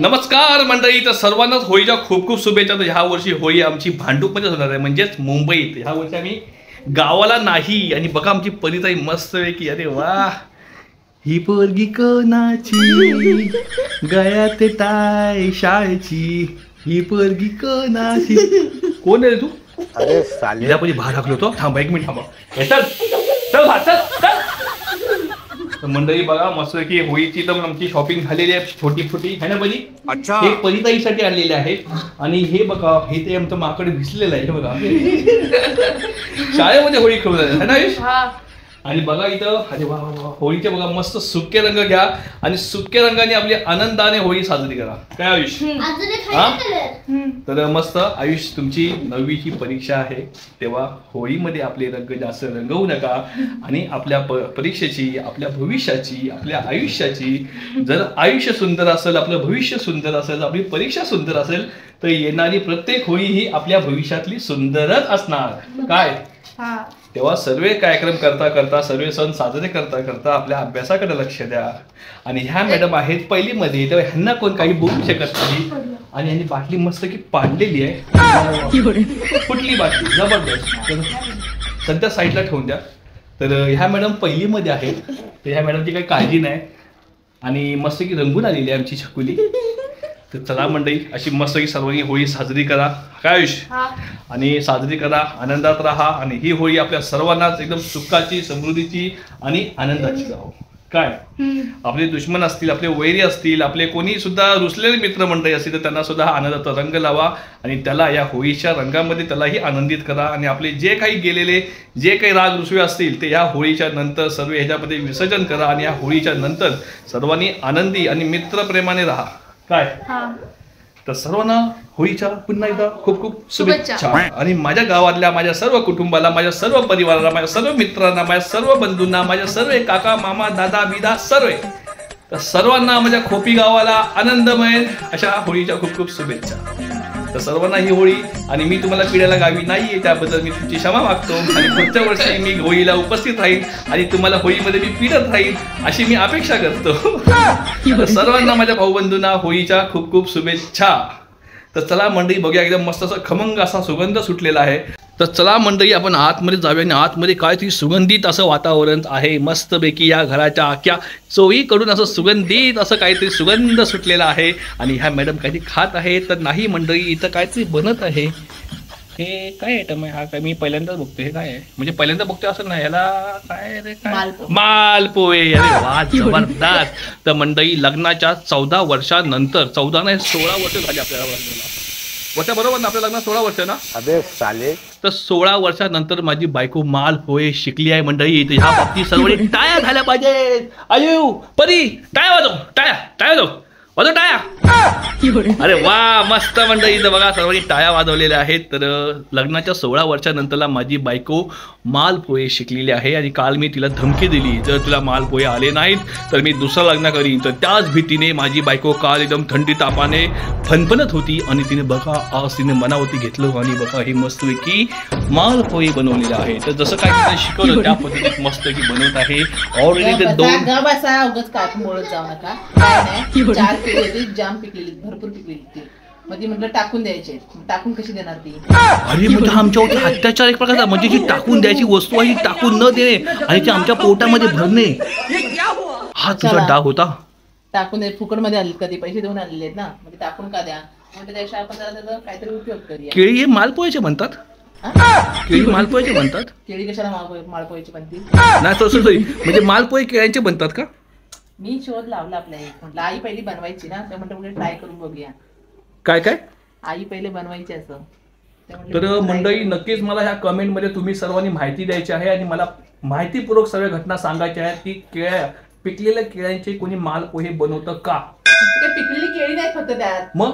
नमस्कार मंडळी, तर सर्वांनाच होळीच्या खूप खूप शुभेच्छा. तर ह्या वर्षी होळी आमची भांडूपमध्येच होणार आहे, म्हणजेच मुंबईत. ह्या वर्षी आम्ही गावाला नाही. आणि बघा आमची परिताई मस्त आहे की, अरे वा, ही पोरगी कोणाची, गळ्यात टाय शाळेची, ही पोरगी कोणाची. कोण आहे रे तू? अरे साले पहिली बाहेर टाकलो होतो. थांबा एक मिनिट थांबा. चल चल भात चल. मंडळी बघा मस्त की होळीची तर आमची शॉपिंग झालेली आहे, छोटी छोटी है ना बली. अच्छा, हे परिताईसाठी आणलेले आहे. आणि हे बघा, हे ते आमचं माकडे भिजलेलं आहे. हे बघा शाळेमध्ये होळी खेळून आहे ना आयुष. आणि बघा इथं, अरे वा वा, होळीचे बघा मस्त सुके रंग घ्या आणि सुके रंगाने आपली आनंदाने होळी साजरी करा. काय आयुष? हा, तर मस्त आयुष, तुमची 9वीची परीक्षा आहे, तेव्हा होळीमध्ये आपले रंग जास्त रंगवू नका. आणि आपल्या परीक्षेची, आपल्या भविष्याची, आपल्या आयुष्याची, जर आयुष्य सुंदर असेल, आपलं भविष्य सुंदर असेल, आपली परीक्षा सुंदर असेल, तर येणारी प्रत्येक होळी ही आपल्या भविष्यातली सुंदरच असणार. काय? तेव्हा सर्व कार्यक्रम करता करता, सर्व सण साजरे करता करता आपल्या अभ्यासाकडे लक्ष द्या. आणि ह्या मॅडम आहेत पहिलीमध्ये, तेव्हा ह्यांना कोण काही बोलू शकत नाही. आणि ह्यांनी बाटली मस्त की पाडलेली आहे, कुठली बाटली जबरदस्त, सध्या साईडला ठेवून द्या. तर ह्या मॅडम पहिलीमध्ये आहेत, तर ह्या मॅडमची काही काळजी नाही. आणि मस्त की रंगून आलेली आहे आमची छकुली. तर चला मंडळी, अशी मस्त की सर्वांनी होळी साजरी करा. काय आयुष? आणि साजरी करा, आनंदात राहा. आणि ही होळी आपल्या सर्वांनाच एकदम सुखाची, समृद्धीची आणि आनंदाची जावो. काय आपले दुश्मन असतील, आपले वैरी असतील, आपले कोणी सुद्धा रुसलेले मित्रमंडळी असतील, तर त्यांना सुद्धा आनंदाचा रंग लावा. आणि त्याला या होळीच्या रंगामध्ये त्यालाही आनंदित करा. आणि आपले जे काही गेलेले, जे काही राग रुसवे असतील, ते या होळीच्या नंतर सर्व ह्याच्यामध्ये विसर्जन करा. आणि या होळीच्या नंतर सर्वांनी आनंदी आणि मित्रप्रेमाने राहा. काय? तर सर्वांना होळीच्या पुन्हा एकदा खूप खूप शुभेच्छा. आणि माझ्या गावातल्या माझ्या सर्व कुटुंबाला, माझ्या सर्व परिवाराला, माझ्या सर्व मित्रांना, माझ्या सर्व बंधूंना, माझ्या सर्व काका मामा दादा बिदा सर्व, तर सर्वांना माझ्या खोपी गावाला आनंदमय अशा होळीच्या खूप खूप शुभेच्छा. तर सर्वांना ही होळी. आणि मी तुम्हाला पिढ्याला गावी नाहीये, त्याबद्दल मी तुमची क्षमा मागतो. आणि पुढच्या वर्षी मी होळीला उपस्थित राहील आणि तुम्हाला होळीमध्ये मी पिढत राहील अशी मी अपेक्षा करतो. सर्वांना माझ्या भाऊबंधूंना होळीच्या खूप खूप शुभेच्छा. तर चला मंडळी बघूया, एकदम मस्त असा खमंग असा सुगंध सुटलेला आहे. तर चला मंडळी आपण आतमध्ये जाऊया. आणि आतमध्ये काहीतरी सुगंधित असं वातावरण आहे मस्तपैकी. या घराच्या आख्या चोहीकडून असं सुगंधित असं काहीतरी सुगंध सुटलेला आहे. आणि ह्या मॅडम काहीतरी खात आहे. तर नाही मंडळी, इथं काहीतरी बनत आहे. हे काय आयटम आहे हा? काय मी पहिल्यांदाच बघतोय. हे काय आहे? म्हणजे पहिल्यांदा बघतोय असं नाही, ह्याला काय रे? काय? मालपोहे. अरे वा, जबरदस्त. तर मंडळी लग्नाच्या 14 वर्षानंतर, 14 नाही 16 वर्ष झाली आपल्याला लग्नाला. वर्षा बरोबर ना, आपल्या लग्नात 16 वर्ष ना. अबे साले, तर 16 वर्षानंतर माझी बायको मालपोहे शिकली आहे मंडळी. तर ह्या बाबतीत सर्वांनी टाळ्या झाल्या पाहिजेत. आयु परी, टाळ्या वाजव, टाळ्या टाळ्या वाजव टाळ्या. अरे वा, मस्त मंडळी. इथं बघा सर्वांनी टाळ्या वाजवलेल्या आहेत. तर लग्नाच्या 16 वर्षानंतरला माझी बायको मालपोहे शिकलेली आहे. आणि काल मी तिला धमकी दिली, जर तुला मालपोहे आले नाहीत तर मी दुसरं लग्न करीन. तर त्याच भीतीने माझी बायको काल एकदम थंडी तापाने फणफणत होती. आणि तिने बघा आज तिने मनावरती घेतलं आणि बघा ही मस्तपैकी मालपोहे बनवलेले आहे. तर जसं काय तिने शिकवलं त्या पद्धतीत मस्तपैकी बनवत आहे. ऑलरेडी ते 2 जाम पिकलेली, भरपूर पिकलेली. मध्ये म्हटलं टाकून द्यायचे, टाकून कशी देणार ती? अरे म्हणजे आमच्यावरती अत्याचार एक प्रकारचा, म्हणजे जी टाकून द्यायची वस्तू आहे टाकून न देणे आणि ती आमच्या पोटामध्ये भरणे, हा तुझा डाव होता. टाकून दे, फुकट मध्ये आले कधी, पैसे देऊन आलेले आहेत ना, म्हणजे टाकून का द्या? म्हणजे त्याच्या आपण त्याचा काहीतरी उपयोग करूया. केळी हे मालपोह्याचे म्हणतात. केळी मालपोह्याचे म्हणतात. केळी कशाला मालपोह्याची बनतील? नाही तसं म्हणजे मालपोहे केळ्यांचे बनतात का? मी शोध लावला आपल्या, म्हटलं आई पहिली बनवायची ना, ते म्हटलं ट्राय करून बघूया. काय काय आई पहिले बनवायची असं. तर मंडळी नक्कीच मला ह्या कमेंटमध्ये तुम्ही सर्वांनी माहिती द्यायची आहे. आणि मला माहितीपूर्वक सर्व घटना सांगायच्या आहेत की पिकलेल्या केळ्यांचे कोणी मालपोहे बनवतं का? पिकलेली केळी नाही फक्त त्यात. मग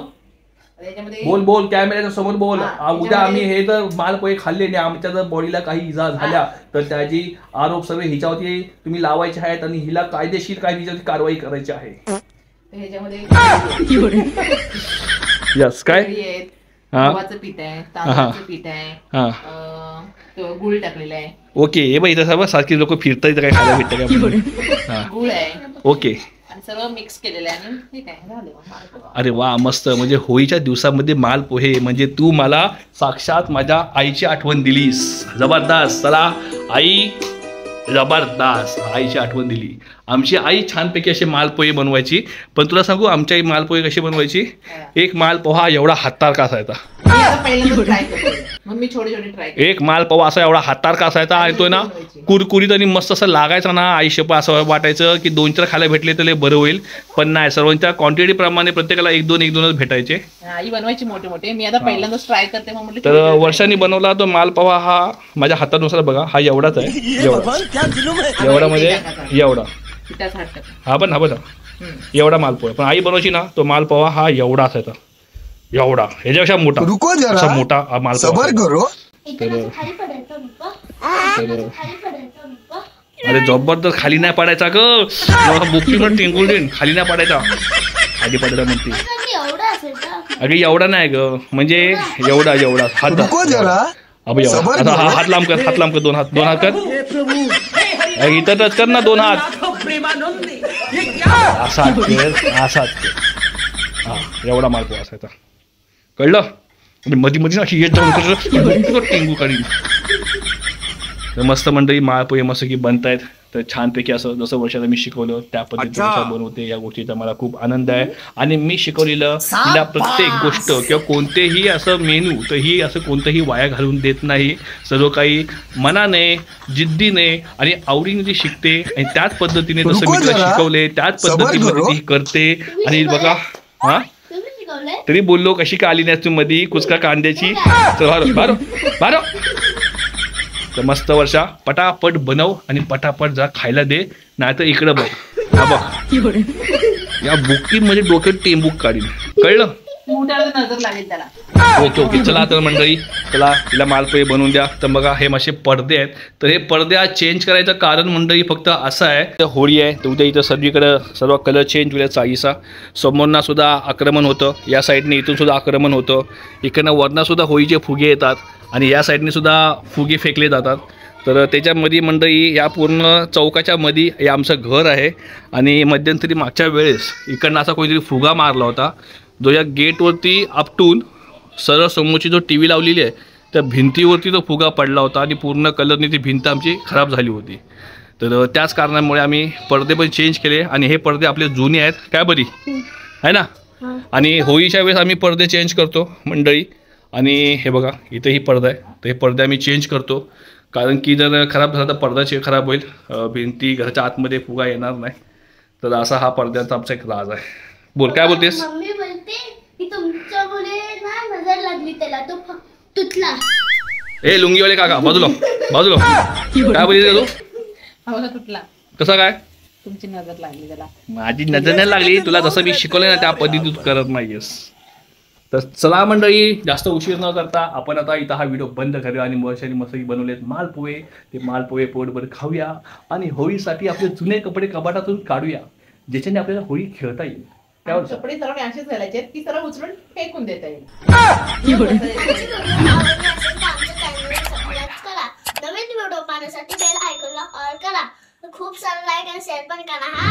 बोल बोल, कॅमेऱ्याच्या समोर बोल. उद्या आम्ही हे जर मालपोहे खाल्ले आणि आमच्या जर बॉडीला काही इजा झाल्या तर त्याची आरोप सर्व हिच्यावरती तुम्ही लावायचे आहेत. आणि हिला कायदेशीर काय तिच्यावरती कारवाई करायची आहे. यस काय? गव्हाचं पीठ आहे, तांदळाचं पीठ आहे, गुळ टाकलेला आहे. ओके, हे बाई इथं सर्व सारखी लोक फिरतात, काय खायला भेटतं काय? गुळ आहे. ओके. सर्व मिक्स केलेलं आहे आणि ठीक आहे झाले मालपोहा. अरे वा मस्त. म्हणजे होळीच्या दिवसामध्ये मालपोहे म्हणजे तू मला साक्षात माझ्या आईची आठवण दिलीस. जबरदस्त. चला आई, जबरदस्त. आईची आठवण दिली. आमची आई छानपैकी असे मालपोहे बनवायची. पण तुला सांगू आमची आई मालपोहे कशी बनवायची, एक मालपोहा एवढा हातासारखा असायचा. मग मी छोटे छोटे ट्राय एक मालपोहा असा एवढा हातासारखा असायचा आणि तो ना कुरकुरीत आणि मस्त असं लागायचा ना. आईशपा असं वाटायचं की 2-4 खायला भेटले तर बरं होईल. पण नाही, सर्वांच्या क्वांटिटी प्रमाणे प्रत्येकाला 1-2 भेटायचे. आई बनवायची मोठे मोठे. मी आता पहिल्यांदाच ट्राय करते मग म्हटलं. तर वर्षांनी बनवला तो मालपोहा हा माझ्या हातानुसार बघा हा एवढाच आहे. एवढा म्हणजे एवढा हा पण एवढा मालपोहा. पण आई बनवायची ना तो मालपोहा हा एवढा असायचा. एवढा ह्याच्यापेक्षा मोठा असा मोठा मालपोहा. अरे जबरदस्त. खाली नाही पडायचा ग. बुकटी पण टिंगून देईन. खाली नाही पडायचा. खाली पडायचा म्हणते. अरे एवढा नाही ग. म्हणजे एवढा हात. अब एवढा. आता हात लांब कर. दोन हात कर. इथं टच कर ना 2 हात. असाच हा एवढा मालपोहा असायचा. कळलं. मध्ये अशी येत जाऊन टेंगू काढीन. तर मस्त मंडळी मालपोहे मस्त की बनतायत. तर छानपैकी असं जसं वर्षाला मी शिकवलं त्या पद्धतीने बनवते. या गोष्टीचा मला खूप आनंद आहे. आणि मी शिकवलेलं तिला प्रत्येक गोष्ट किंवा कोणतेही असं मेनू तर ही असं कोणतंही वाया घालून देत नाही. सर्व काही मनाने, जिद्दीने आणि आवडीने ती शिकते. आणि त्याच पद्धतीने जसं मी तिला शिकवले त्याच पद्धतीने ती करते. आणि बघा हा तरी बोललो कशी का आली नाही तू मधी कुचका कांद्याची. बारो. तर मस्त वर्षा पटापट बनव आणि पटापट जा खायला दे. नाही तर इकडं बघ. हा बघ या बुक्कीमध्ये डोक्यात टेंबूक काढीन. कळलं. नजर लागेल त्याला. ओके. चला तर मंडळी चला तिला मालपोहे बनवून द्या. तर बघा हे माझे पडदे आहेत. तर हे पडदे आज चेंज करायचं कारण मंडळी फक्त असं आहे. तर होळी आहे तर उद्या इथं सगळीकडं सर्व कलर चेंज होईल. चाळीसा समोरना सुद्धा आक्रमण होतं. या साईडने इथून सुद्धा आक्रमण होतं. इकडनं वरना सुद्धा होळीचे फुगे येतात आणि या साईडने सुद्धा फुगे फेकले जातात. तर त्याच्यामध्ये मंडळी या पूर्ण चौकाच्या मध्ये हे आमचं घर आहे. आणि मध्यंतरी मागच्या वेळेस इकडनं असा कोणीतरी फुगा मारला होता जो या गेटवरती आपटून सरळ समोरची जो टी व्ही लावलेली आहे त्या भिंतीवरती तो फुगा पडला होता आणि पूर्ण कलरने ती भिंत आमची खराब झाली होती. तर त्याच कारणामुळे आम्ही पडदे पण चेंज केले. आणि हे पडदे आपले जुने आहेत काय बरी आहे ना. आणि होळीच्या वेळेस आम्ही पडदे चेंज करतो मंडळी. आणि हे बघा इथं ही पडदा आहे. तर हे पडदे आम्ही चेंज करतो कारण की जर खराब झाला तर पडदा खराब होईल. भिंती घराच्या आतमध्ये फुगा येणार नाही. तर असा हा पडद्याचा आमचा एक राज आहे. बोल काय बोलतेस. मम्मी बोलते की तुमच्यामुळे ना नजर लागली त्याला तो तुटला. ए लुंगीवाले काका बाजूला काय बोलते तू. तुटला कसं काय. तुमची नजर लागली त्याला. माझी नजर नाही लागली. तुला जसं मी शिकवलं ना त्या पद्धतीत करत नाहीयेस. तर चला मंडळी जास्त उशीर न करता आपण आता इथं हा व्हिडिओ बंद करूया. आणि वर्षाने मस्त बनवलेत मालपोहे. ते मालपोहे पोटभर खाऊया आणि होळीसाठी आपले जुने कपडे कपाटातून काढूया ज्याच्याने आपल्याला होळी खेळता येईल. कपडे सर्व असेच घालायचे ती सर्व उचलून फेकून देता येईल. नवीन व्हिडिओ पाहण्यासाठी बेल आयकॉनला ऑल करा. खूप सारा लाईक आणि शेअर पण करा हा.